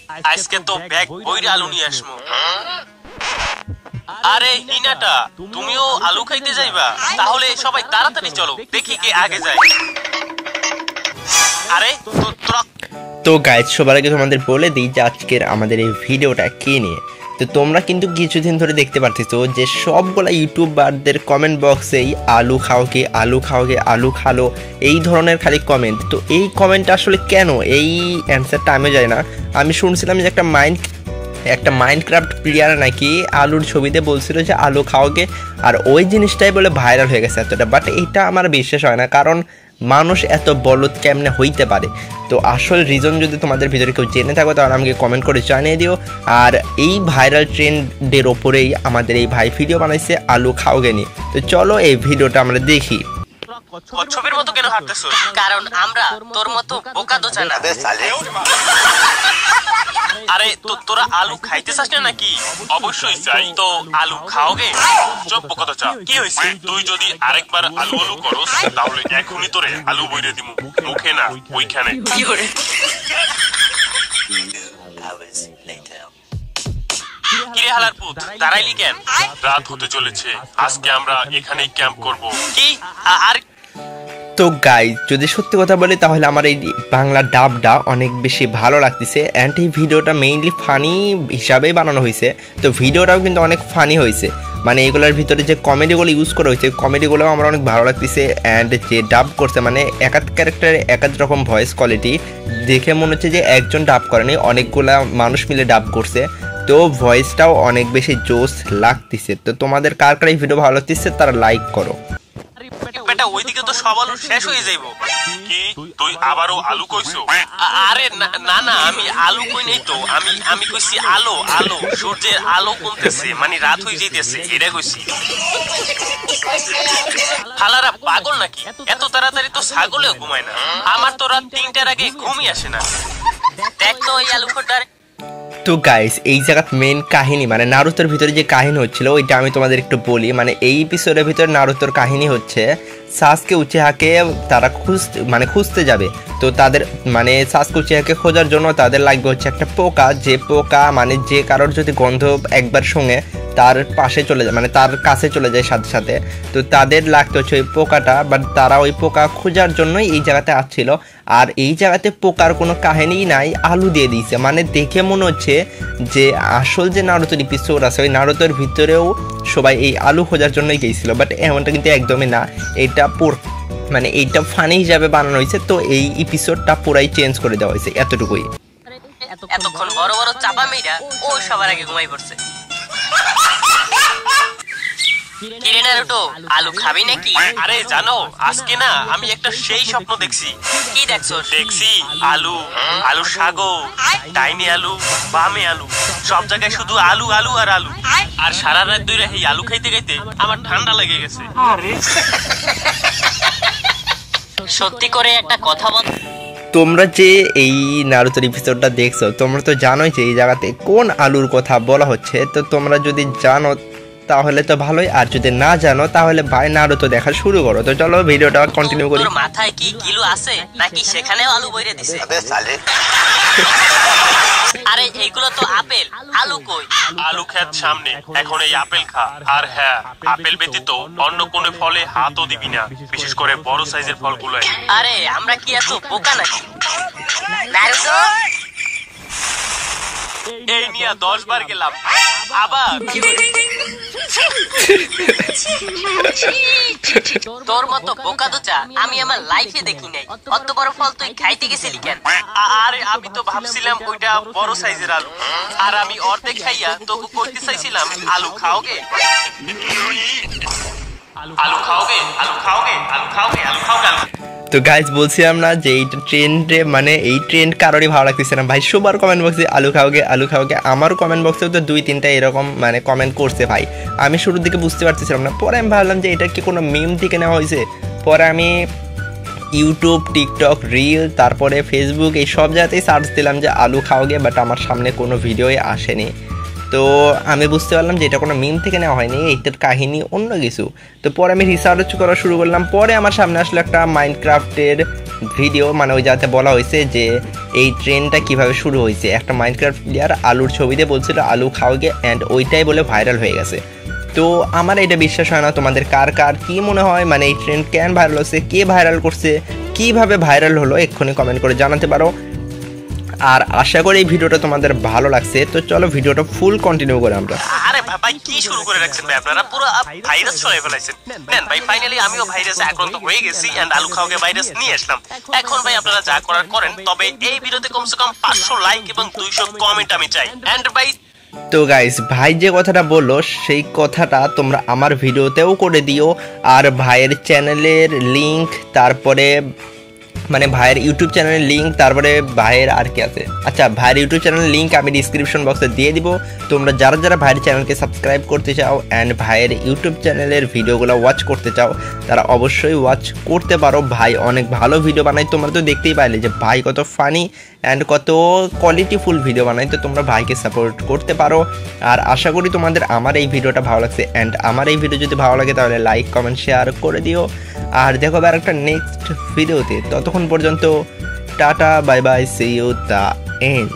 আজকে তো ব্যাগ বইরে আলু নিয়ে আসবো। আরে হিনাটা, তুমিও আলু খাইতে যাইবা? তাহলে সবাই তাড়াতাড়ি চলো, দেখি কে আগে যায়। আরে তোরা তো গাইজ, সবার আগে তোমাদের বলে দিই যে আজকের আমাদের এই ভিডিওটা কে নিয়ে। তো তোমরা কিন্তু কিছুদিন ধরে দেখতে পারতেছো যে সবগুলা ইউটিউবারদের কমেন্ট বক্সেই আলু খাওকে, আলু খাওকে, আলু খালো, এই ধরনের খালি কমেন্ট। তো এই কমেন্টটা আসলে কেন, এই অ্যান্সারটা আমি জানি না। আমি শুনছিলাম যে একটা মাইনক্রাফট প্লেয়ার নাকি আলুর ছবিতে বলছিল যে আলু খাওকে, আর ওই জিনিসটাই বলে ভাইরাল হয়ে গেছে এতটা। বাট এটা আমার বিশ্বাস হয় না, কারণ মানুষ এত বলদ কেমনে হইতে পারে। তো আসল রিজন যদি তোমাদের ভিতরে কেউ জেনে থাকো তাহলে আমাকে কমেন্ট করে জানিয়ে দিও। আর এই ভাইরাল ট্রেন্ডের ওপরেই আমাদের এই ভাই ভিডিও বানাইছে আলু খাওগে নিয়ে। তো চলো এই ভিডিওটা আমরা দেখি। কচ্ছপের মতো কেন হাঁটতেছো? কারণ আমরা তোর মতো বোকা তো চাই না। আরে তোরা আলু খাইতে চাস না নাকি? অবশ্যই চাই। তো আলু খাওগে? চুপ বোকা তো চা। কি হইছে? তুই যদি আরেকবার আলু আলু করস তাহলে এখনই তোরে আলু বইরে দিমু, মুখে না ওইখানে। কি করে? কিরে হালার পুত, দাঁড়াইলি কেন? রাত হতে চলেছে, আজকে আমরা এখানেই ক্যাম্প করব। কি? আর তো গাইজ, যদি সত্যি কথা বলি তাহলে আমার এই বাংলা ডাবটা অনেক বেশি ভালো লাগতেছে। অ্যান্ড এই ভিডিওটা মেইনলি ফানি হিসাবেই বানানো হয়েছে। তো ভিডিওটাও কিন্তু অনেক ফানি হয়েছে, মানে এগুলোর ভিতরে যে কমেডিগুলো ইউজ করা হয়েছে কমেডিগুলোও আমার অনেক ভালো লাগতেছে। অ্যান্ড যে ডাব করছে, মানে এক এক ক্যারেক্টারে এক এক রকম ভয়েস কোয়ালিটি, দেখে মনে হচ্ছে যে একজন ডাব করেনি, অনেকগুলা মানুষ মিলে ডাব করছে। তো ভয়েসটাও অনেক বেশি জোস লাগতেছে। তো তোমাদের কার কার এই ভিডিও ভালো লাগতেছে তারা লাইক করো। বেটা ওইদিকে তো সব আলু শেষ হয়ে যাইব। কি তুই আবারও আলু কইছো? আরে না না, আমি আলু কই নাই তো, আমি কইছি আলো আলো, সূর্যের আলো কমতেছে, মানে রাত হয়ে যাইতেছে, এটা কইছি। হালারা পাগল নাকি? এত তাড়াতাড়ি তো ছাগলেও ঘুমায় না। আমার তো রাত 3টার আগে ঘুমই আসে না। দেখ তো ওই আলু খোটার। তো গাইস, এই জায়গার মেন কাহিনী, মানে নারুতোর ভিতরে যে কাহিনী হচ্ছিল ওইটা আমি তোমাদের একটু বলি। মানে এই এপিসোডের ভিতরে নারুতোর কাহিনী হচ্ছে সাসকে উচিহাকে তারা খুঁজতে যাবে। তো তাদের মানে সাসকে উচিহাকে খোঁজার জন্য তাদের লাগবে হচ্ছে একটা পোকা, যে পোকা মানে যে কারোর যদি গন্ধ একবার সঙ্গে তার পাশে চলে যায়, মানে তার কাছে চলে যায় সাথে সাথে। তো তাদের লাগতে হচ্ছে ওই পোকাটা, বাট তারা ওই পোকা খোঁজার জন্যই এই জায়গাতে আসছিল। আর এই জায়গাতে পোকার কোনো কাহিনীই নাই, আলু দিয়ে দিয়েছে। মানে দেখে মনে হচ্ছে যে আসল যে নারুতোর এপিসোড আছে ওই নারুতোর ভিতরেও সবাই এই আলু খোঁজার জন্যই গিয়েছিল। বাট এমনটা কিন্তু একদমই না, এটা মানে এইটা ফানি হিসাবে বানানো হয়েছে। তো এই এপিসোডটা পুরাই চেঞ্জ করে দেওয়া হয়েছে, এতটুকুই। এতক্ষণ বড় বড় চাপা মেয়েরা ও সবার আগে ঘুমাই পড়ছে। কিরে নারুটো, আলু খাবি নাকি? আরে জানো, আজকে না আমি একটা সেই স্বপ্ন দেখছি। কি দেখছো? দেখছি আলু, আলু সাগো, ডাইনি আলু, বামে আলু, সব জায়গায় শুধু আলু আলু আর আলু। আর সারা রাত ধরে এই আলু খাইতে খাইতে আমার ঠান্ডা লেগে গেছে। সত্যি করে একটা কথা বল, তোমরা যে এই নারুতোর এপিসোডটা দেখছো তোমরা তো জানোই যে এই জায়গাতে কোন আলুর কথা বলা হচ্ছে। তো তোমরা যদি জানো তাহলে তো ভালোই, আর যদি না জানো তাহলে ভাই নারুতো দেখা শুরু করো। তো চলো ভিডিওটা কন্টিনিউ করি। তোর মাথায় কি কিলো আছে নাকি সেখানেও আলু বইরে দিছে? আরে এইগুলো তো আপেল, আলু কই? আলু খেত সামনে, এখন এই আপেল খা। আর হ্যাঁ, আপেল ব্যতীত অন্য কোন ফলে হাতও দিবি না, বিশেষ করে বড় সাইজের ফলগুলো। আরে আমরা কি এত বোকা নাকি? নারুতো এই নিয়ে 10 বার গেলাম, আবার তোর মতো বোকা দোচা আমি আমার লাইফে দেখি নাই। অত বড় ফল তুই খাইতে গেছিলি কেন? আরে আমি তো ভাবছিলাম ওইটা বড় সাইজের আলু, আর আমি অর্ধেক খাইয়া তোকে কইতে চাইছিলাম আলু খাওগে, আলু খাওগে, আলু খাওগে, আলু খাওগে, আলু খাওগে। তো গাইজ, বলছিলাম না যে এই ট্রেন্ডে, মানে এই ট্রেন্ড কারোরই ভালো লাগতেছে না ভাই। সবার কমেন্ট বক্সে আলু খাওগে, আলু খাওগে। আমারও কমেন্ট বক্সেও তো 2-3টা এরকম মানে কমেন্ট করছে ভাই। আমি শুরুর দিকে বুঝতে পারতেছিলাম না, পরে আমি ভাবলাম যে এটা কি কোনো মিম থেকে নেওয়া হয়েছে। পরে আমি ইউটিউব, টিকটক, রিল, তারপরে ফেসবুক এই সব জায়গাতেই সার্চ দিলাম যে আলু খাওগে, বাট আমার সামনে কোনো ভিডিওই আসেনি। তো আমি বুঝতে পারলাম যে এটা কোনো মিম থেকে নেওয়া হয়নি, এইটার কাহিনী অন্য কিছু। তো পরে আমি রিসার্চ করা শুরু করলাম, পরে আমার সামনে আসলো একটা মাইনক্রাফটের ভিডিও, মানে ওই যাতে বলা হয়েছে যে এই ট্রেনটা কিভাবে শুরু হয়েছে। একটা মাইনক্রাফট প্লেয়ার আলুর ছবিতে বলছিল আলু খাওয়াকে, অ্যান্ড ওইটাই বলে ভাইরাল হয়ে গেছে। তো আমার এটা বিশ্বাস হয় না, তোমাদের কার কার কি মনে হয়, মানে এই ট্রেন্ড কেন ভাইরাল হচ্ছে, কে ভাইরাল করছে, কিভাবে ভাইরাল হলো, এক্ষুনি কমেন্ট করে জানাতে পারো। আর আশা করি এই ভিডিওটা তোমাদের ভালো লাগছে। তো চলো ভিডিওটা ফুল কন্টিনিউ করে আমরা। আরে ভাই কি শুরু করে রাখছেন ভাই, আপনারা পুরো ভাইরাস ছড়াই ফেলাইছেন। নেন ভাই, ফাইনালি আমিও ভাইরাসে আক্রান্ত হয়ে গেছি এন্ড আলু খাওয়াকে ভাইরাস নিয়ে আসলাম। এখন ভাই আপনারা যা করার করেন, তবে এই ভিডিওতে কমসে কম 500 লাইক এবং 200 কমেন্ট আমি চাই। এন্ড ভাই তো গাইস, ভাই যে কথাটা বললো সেই কথাটা তোমরা আমার ভিডিওতেও করে দিও। আর ভাইয়ের চ্যানেলের লিংক, তারপরে মানে ভাইয়ের ইউটিউব চ্যানেলের লিঙ্ক, তারপরে ভাইয়ের আর কি আছে, আচ্ছা ভাইয়ের ইউটিউব চ্যানেলের লিঙ্ক আমি ডিসক্রিপশন বক্সে দিয়ে দিব। তোমরা যারা যারা ভাইয়ের চ্যানেলকে সাবস্ক্রাইব করতে চাও অ্যান্ড ভাইয়ের ইউটিউব চ্যানেলের ভিডিওগুলো ওয়াচ করতে চাও, তারা অবশ্যই ওয়াচ করতে পারো। ভাই অনেক ভালো ভিডিও বানায়, তোমরা তো দেখতেই পাইলে যে ভাই কত ফানি অ্যান্ড কত কোয়ালিটিফুল ভিডিও বানায়। তো তোমরা ভাইকে সাপোর্ট করতে পারো। আর আশা করি তোমাদের আমার এই ভিডিওটা ভালো লাগছে, অ্যান্ড আমার এই ভিডিও যদি ভালো লাগে তাহলে লাইক কমেন্ট শেয়ার করে দিও। আর দেখো আর একটা নেক্সট ভিডিওতে, ততক্ষণ পর্যন্ত tata bye bye, see you the and.